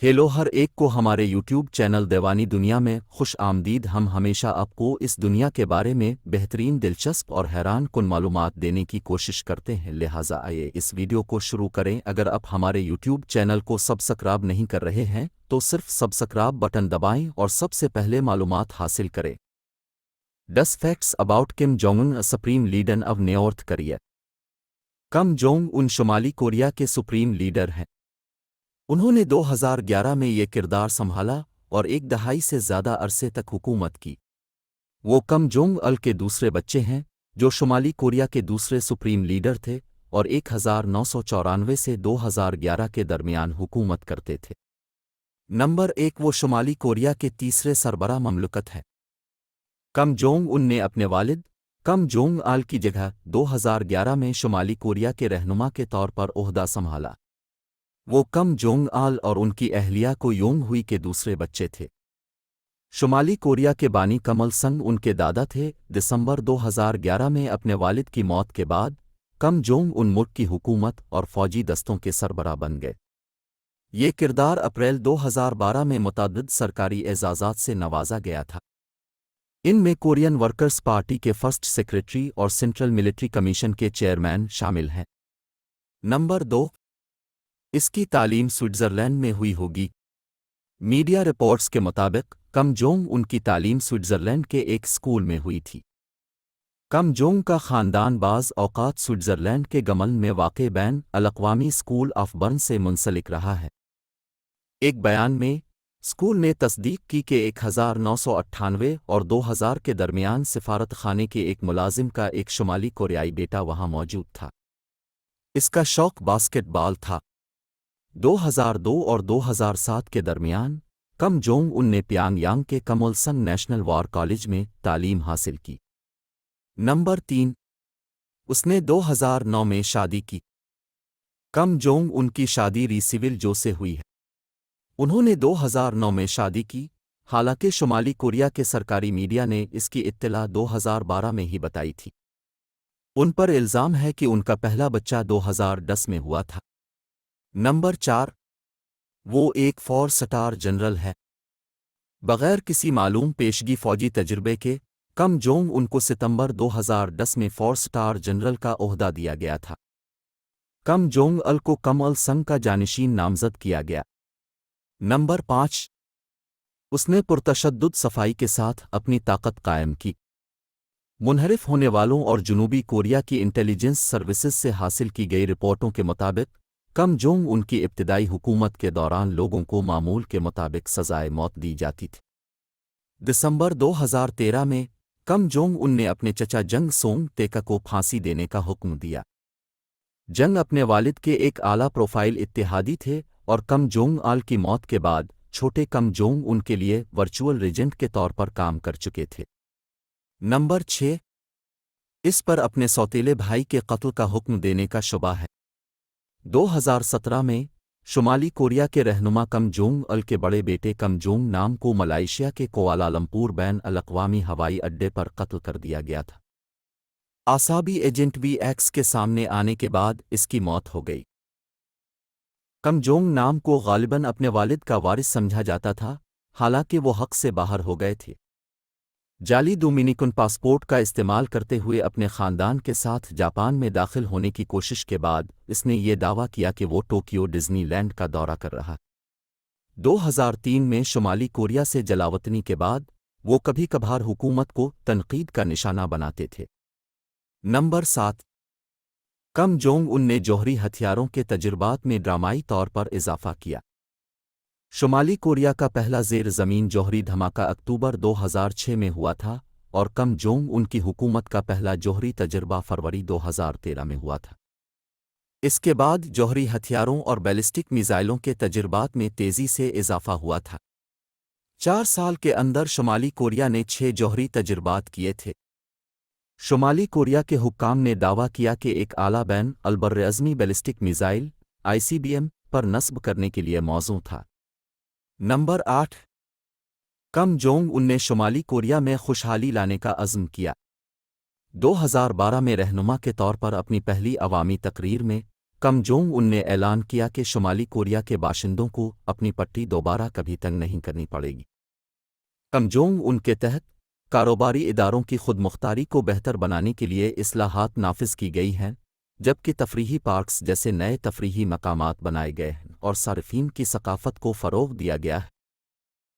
Hello हर एक को हमारे यूट्यूब चैनल दीवानी दुनिया में खुश आमदीद। हम हमेशा आपको इस दुनिया के बारे में बेहतरीन, दिलचस्प और हैरान कुन मालूमात देने की कोशिश करते हैं। लिहाजा आइए इस वीडियो को शुरू करें। अगर आप हमारे यूट्यूब चैनल को सब्सक्राइब नहीं कर रहे हैं तो सिर्फ सब्सक्राइब बटन दबाएं और सबसे पहले मालूमात हासिल करें। 10 facts about Kim Jong Un, supreme leader of North Korea. Kim Jong Un शुमाली कोरिया के सुप्रीम लीडर हैं। उन्होंने 2011 में ये किरदार संभाला और एक दहाई से ज़्यादा अरसे तक हुकूमत की। वो किम जोंग उल के दूसरे बच्चे हैं जो शुमाली कोरिया के दूसरे सुप्रीम लीडर थे और 1994 से 2011 के दरमियान हुकूमत करते थे। नंबर 1, वो शुमाली कोरिया के तीसरे सरबरा ममलकत हैं। किम जोंग उन ने अपने वालिद किम जोंग उल की जगह 2011 में शुमाली कोरिया के रहनुमा के तौर पर ओहदा संभाला। वो किम जोंग उल और उनकी अहलिया को योंग हुई के दूसरे बच्चे थे। शुमाली कोरिया के बानी किम इल संग उनके दादा थे। दिसंबर 2011 में अपने वालिद की मौत के बाद किम जोंग उन मुल्क की हुकूमत और फौजी दस्तों के सरबराह बन गए। ये किरदार अप्रैल 2012 में मुतअद्दिद सरकारी एजाज़ात से नवाजा गया था। इनमें कोरियन वर्कर्स पार्टी के फर्स्ट सेक्रेटरी और सेंट्रल मिलिट्री कमीशन के चेयरमैन शामिल हैं। नंबर 2, इसकी तालीम स्विट्ज़रलैंड में हुई होगी। मीडिया रिपोर्ट्स के मुताबिक किम जोंग उनकी तालीम स्विट्ज़रलैंड के एक स्कूल में हुई थी। किम जोंग का ख़ानदान बाज़ औक़ात स्विट्ज़रलैंड के गमन में वाक़े बैन अल-अक़वामी स्कूल ऑफ बर्न से मुंसलिक रहा है। एक बयान में स्कूल ने तस्दीक की कि 1998 और 2000 के दरमियान सिफारत खाने के एक मुलाजिम का एक शुमाली कोरियाई बेटा वहाँ मौजूद था। इसका शौक़ बास्केटबॉल था। 2002 और 2007 के दरमियान किम जोंग उन ने प्यांगयांग के किम इल संग नेशनल वॉर कॉलेज में तालीम हासिल की। नंबर 3, उसने 2009 में शादी की। किम जोंग उनकी शादी री सिविल जो से हुई है। उन्होंने 2009 में शादी की, हालांकि शुमाली कोरिया के सरकारी मीडिया ने इसकी इत्तला 2012 में ही बताई थी। उन पर इल्ज़ाम है कि उनका पहला बच्चा 2010 में हुआ था। नंबर 4, वो एक 4 स्टार जनरल है। बग़ैर किसी मालूम पेशगी फ़ौजी तजुर्बे के किम जोंग उनको सितंबर 2010 में 4 स्टार जनरल का ओहदा दिया गया था। किम जोंग उल को किम इल संग का जानिशीन नामज़द किया गया। नंबर 5, उसने पुरतशद्दुद सफाई के साथ अपनी ताकत कायम की। मुनहरिफ होने वालों और जनूबी कोरिया की इंटेलिजेंस सर्विसेज से हासिल की गई रिपोर्टों के मुताबिक किम जोंग उनकी इब्तिदाई हुकूमत के दौरान लोगों को मामूल के मुताबिक सज़ाए मौत दी जाती थी। दिसंबर 2013 में किम जोंग उन ने अपने चचा जंग सोंग तेका को फांसी देने का हुक्म दिया। जंग अपने वालिद के एक आला प्रोफाइल इत्तेहादी थे और किम जोंग उल की मौत के बाद छोटे किम जोंग उनके लिए वर्चुअल रेजेंट के तौर पर काम कर चुके थे। नंबर 6, इस पर अपने सौतेले भाई के कत्ल का हुक्म देने का शुबा है। 2017 में शुमाली कोरिया के रहनुमा किम जोंग उल के बड़े बेटे किम जोंग नाम को मलाइशिया के कुआलालंपुर बैन अल-अक़वामी हवाई अड्डे पर कत्ल कर दिया गया था। आसाबी एजेंट VX के सामने आने के बाद इसकी मौत हो गई। किम जोंग नाम को गालिबन अपने वालिद का वारिस समझा जाता था, हालांकि वो हक़ से बाहर हो गए थे। जाली डोमिनिकन पासपोर्ट का इस्तेमाल करते हुए अपने ख़ानदान के साथ जापान में दाखिल होने की कोशिश के बाद इसने ये दावा किया कि वो टोक्यो डिज़नीलैंड का दौरा कर रहा। 2003 में शुमाली कोरिया से जलावतनी के बाद वो कभी कभार हुकूमत को तनकीद का निशाना बनाते थे। नंबर 7, किम जोंग उन ने जौहरी हथियारों के तजुर्बात में ड्रामाई तौर पर इजाफा किया। शुमाली कोरिया का पहला ज़ेर ज़मीन जौहरी धमाका अक्टूबर 2006 में हुआ था और किम जोंग उनकी हुकूमत का पहला जौहरी तजुर्बा फरवरी 2013 में हुआ था। इसके बाद जौहरी हथियारों और बैलिस्टिक मिसाइलों के तजुर्बात में तेज़ी से इजाफा हुआ था। 4 साल के अंदर शुमाली कोरिया ने 6 जौहरी तजुर्बात किए थे। शुमाली कोरिया के हुक्काम ने दावा किया कि एक आला बैन अलबर्रअज़मी बैलिस्टिक मिसाइल ICBM पर नस्ब करने के लिए मौजूद था। नंबर 8, किम जोंग उन ने शुमाली कोरिया में खुशहाली लाने का अज़्म किया। 2012 में रहनुमा के तौर पर अपनी पहली अवामी तकरीर में کم جونگ ان نے اعلان کیا کہ شمالی کوریا کے باشندوں کو اپنی پٹی دوبارہ کبھی تنگ نہیں کرنی پڑے گی۔ کم جونگ ان کے تحت کاروباری اداروں کی خود مختاری کو بہتر بنانے کے لیے اصلاحات نافذ کی گئی ہیں، جبکہ تفریحی پارکس جیسے نئے تفریحی مقامات بنائے گئے ہیں اور صارفین کی ثقافت کو فروغ دیا گیا ہے۔